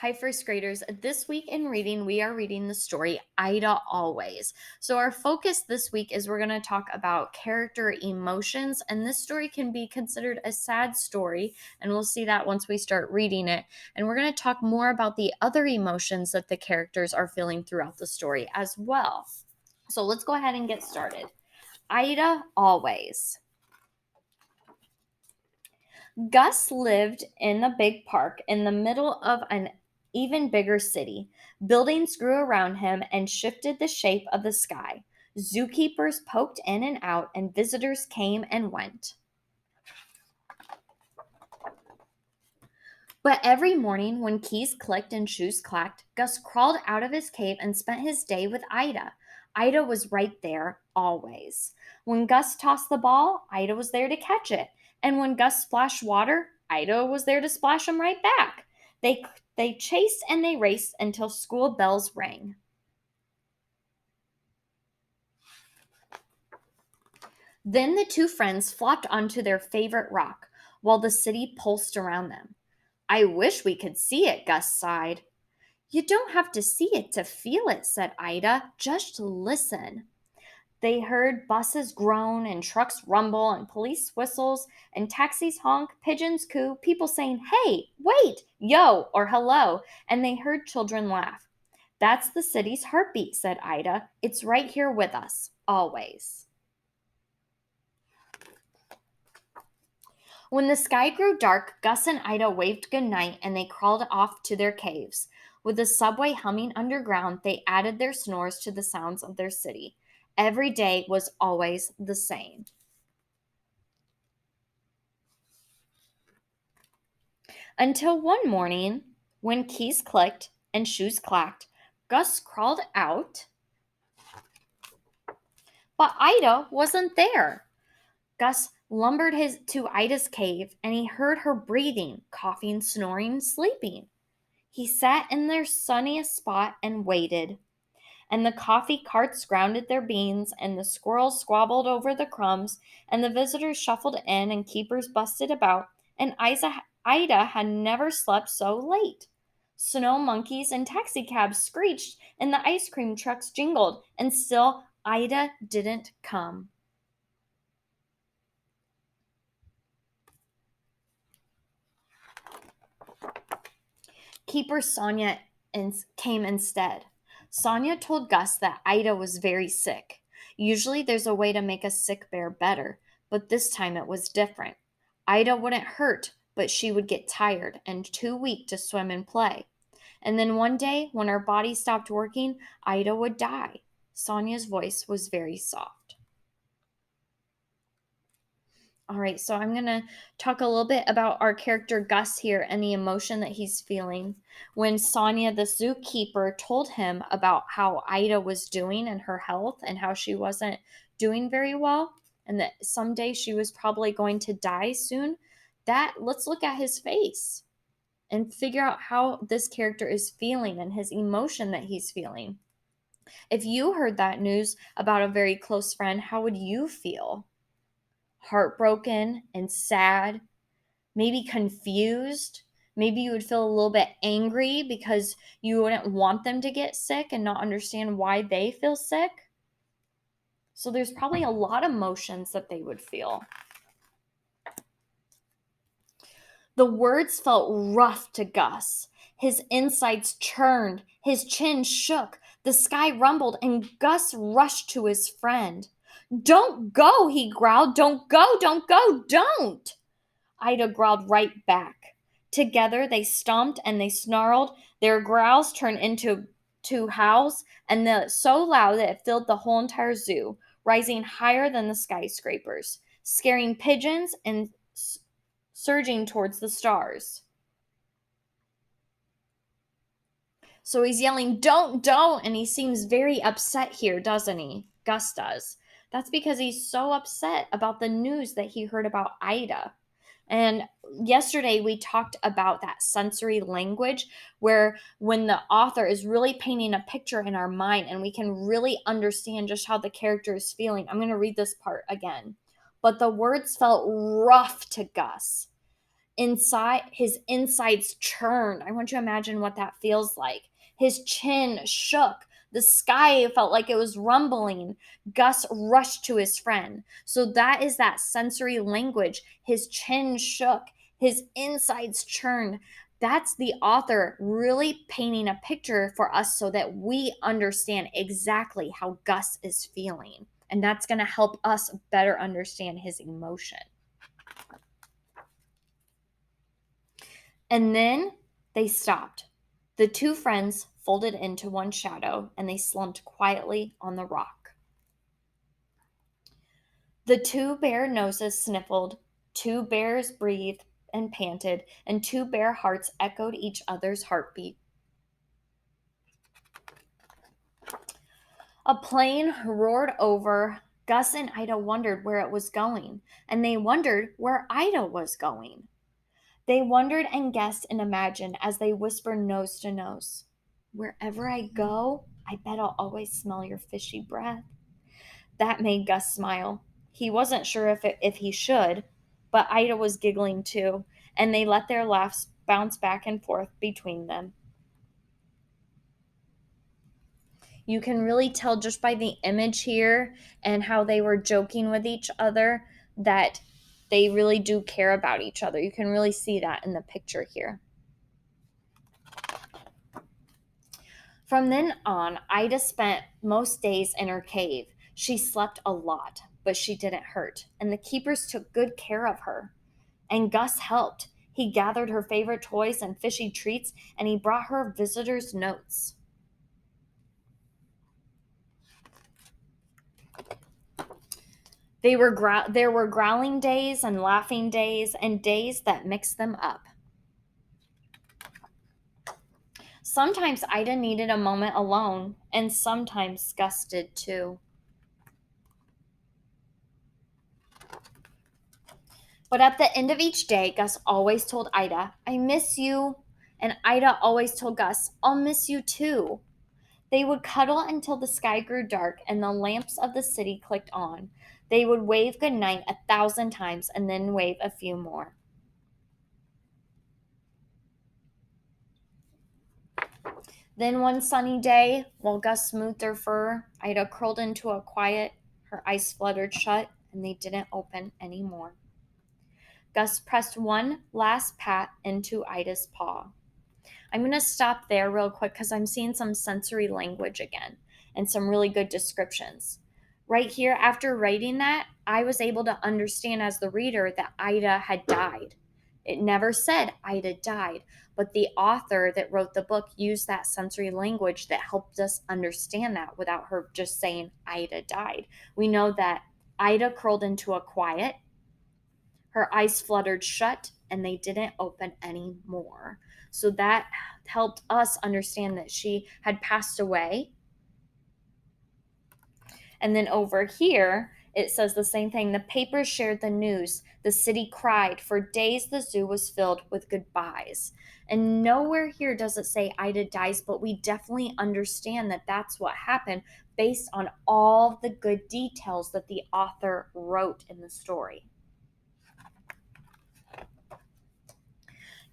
Hi, first graders. This week in reading, we are reading the story Ida Always. So, our focus this week is we're going to talk about character emotions, and this story can be considered a sad story, and we'll see that once we start reading it. And we're going to talk more about the other emotions that the characters are feeling throughout the story as well. So, let's go ahead and get started. Ida Always. Gus lived in a big park in the middle of an even bigger city. Buildings grew around him and shifted the shape of the sky. Zookeepers poked in and out, and visitors came and went. But every morning, when keys clicked and shoes clacked, Gus crawled out of his cave and spent his day with Ida. Ida was right there, always. When Gus tossed the ball, Ida was there to catch it. And when Gus splashed water, Ida was there to splash him right back. They chased and they raced until school bells rang. Then the two friends flopped onto their favorite rock while the city pulsed around them. I wish we could see it, Gus sighed. You don't have to see it to feel it, said Ida. Just listen. They heard buses groan and trucks rumble and police whistles and taxis honk, pigeons coo, people saying, hey, wait, yo, or hello, and they heard children laugh. That's the city's heartbeat, said Ida. It's right here with us, always. When the sky grew dark, Gus and Ida waved goodnight and they crawled off to their caves. With the subway humming underground, they added their snores to the sounds of their city. Every day was always the same. Until one morning, when keys clicked and shoes clacked, Gus crawled out, but Ida wasn't there. Gus lumbered to Ida's cave and he heard her breathing, coughing, snoring, sleeping. He sat in their sunniest spot and waited. And the coffee carts grounded their beans, and the squirrels squabbled over the crumbs, and the visitors shuffled in, and keepers busted about, and Ida had never slept so late. Snow monkeys and taxicabs screeched, and the ice cream trucks jingled, and still Ida didn't come. Keeper Sonia came instead. Sonia told Gus that Ida was very sick. Usually there's a way to make a sick bear better, but this time it was different. Ida wouldn't hurt, but she would get tired and too weak to swim and play. And then one day, when her body stopped working, Ida would die. Sonia's voice was very soft. All right, so I'm going to talk a little bit about our character Gus here and the emotion that he's feeling. When Sonia, the zookeeper, told him about how Ida was doing and her health and how she wasn't doing very well and that someday she was probably going to die soon, let's look at his face and figure out how this character is feeling and his emotion that he's feeling. If you heard that news about a very close friend, how would you feel? Heartbroken and sad, maybe confused. Maybe you would feel a little bit angry because you wouldn't want them to get sick and not understand why they feel sick. So there's probably a lot of emotions that they would feel. The words felt rough to Gus. His insides churned, his chin shook, the sky rumbled, and Gus rushed to his friend. Don't go, he growled. Don't go, don't go, don't. Ida growled right back. Together they stomped and they snarled. Their growls turned into two howls, and so loud that it filled the whole entire zoo, rising higher than the skyscrapers, scaring pigeons and surging towards the stars. So he's yelling, don't, and he seems very upset here, doesn't he? Gus does. That's because he's so upset about the news that he heard about Ida. And yesterday we talked about that sensory language where when the author is really painting a picture in our mind and we can really understand just how the character is feeling. I'm going to read this part again. But the words felt rough to Gus. his insides churned. I want you to imagine what that feels like. His chin shook. The sky felt like it was rumbling. Gus rushed to his friend. So that is that sensory language. His chin shook. His insides churned. That's the author really painting a picture for us so that we understand exactly how Gus is feeling. And that's going to help us better understand his emotion. And then they stopped. The two friends folded into one shadow and they slumped quietly on the rock. The two bare noses sniffled, two bears breathed and panted, and two bare hearts echoed each other's heartbeat. A plane roared over. Gus and Ida wondered where it was going, and they wondered where Ida was going. They wondered and guessed and imagined as they whispered nose to nose. Wherever I go, I bet I'll always smell your fishy breath. That made Gus smile. He wasn't sure if he should, but Ida was giggling too, and they let their laughs bounce back and forth between them. You can really tell just by the image here and how they were joking with each other that they really do care about each other. You can really see that in the picture here. From then on, Ida spent most days in her cave. She slept a lot, but she didn't hurt, and the keepers took good care of her. And Gus helped. He gathered her favorite toys and fishy treats, and he brought her visitors' notes. There were growling days and laughing days and days that mixed them up. Sometimes Ida needed a moment alone, and sometimes Gus did too. But at the end of each day, Gus always told Ida, I miss you. And Ida always told Gus, I'll miss you too. They would cuddle until the sky grew dark and the lamps of the city clicked on. They would wave goodnight 1,000 times and then wave a few more. Then one sunny day, while Gus smoothed her fur, Ida curled into a quiet, her eyes fluttered shut, and they didn't open anymore. Gus pressed one last pat into Ida's paw. I'm going to stop there real quick because I'm seeing some sensory language again and some really good descriptions. Right here, after writing that, I was able to understand as the reader that Ida had died. It never said Ida died, but the author that wrote the book used that sensory language that helped us understand that without her just saying Ida died. We know that Ida curled into a quiet, her eyes fluttered shut, and they didn't open anymore. So that helped us understand that she had passed away. And then over here, it says the same thing. The papers shared the news. The city cried. For days, the zoo was filled with goodbyes. And nowhere here does it say Ida dies, but we definitely understand that that's what happened based on all the good details that the author wrote in the story.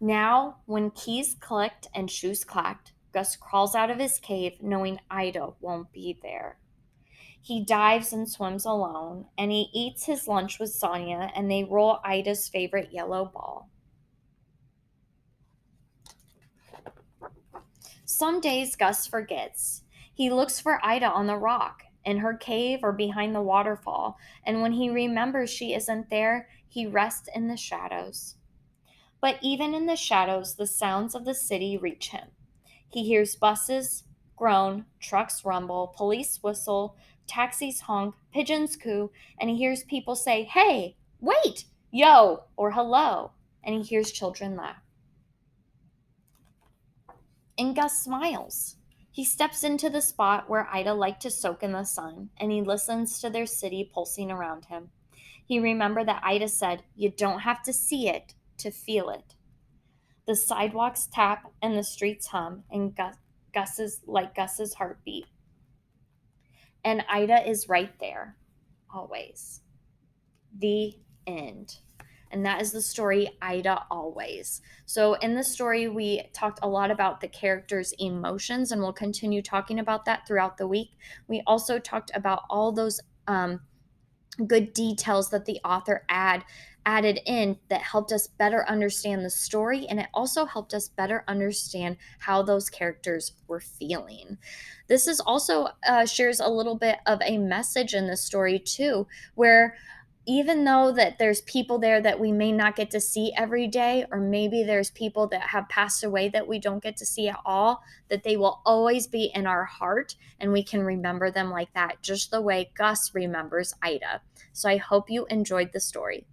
Now, when keys clicked and shoes clacked, Gus crawls out of his cave knowing Ida won't be there. He dives and swims alone, and he eats his lunch with Sonia, and they roll Ida's favorite yellow ball. Some days Gus forgets. He looks for Ida on the rock, in her cave or behind the waterfall, and when he remembers she isn't there, he rests in the shadows. But even in the shadows, the sounds of the city reach him. He hears buses groan, trucks rumble, police whistle, taxis honk, pigeons coo, and he hears people say, hey, wait, yo, or hello, and he hears children laugh. And Gus smiles. He steps into the spot where Ida liked to soak in the sun, and he listens to their city pulsing around him. He remembered that Ida said, you don't have to see it to feel it. The sidewalks tap and the streets hum, and Gus's heartbeat. And Ida is right there, always. The end. and that is the story Ida Always. So, in the story, we talked a lot about the characters' emotions, and we'll continue talking about that throughout the week. We also talked about all those good details that the author added in that helped us better understand the story, and it also helped us better understand how those characters were feeling. This is also shares a little bit of a message in the story too, where even though that there's people there that we may not get to see every day, or maybe there's people that have passed away that we don't get to see at all, that they will always be in our heart, and we can remember them like that, just the way Gus remembers Ida. So I hope you enjoyed the story.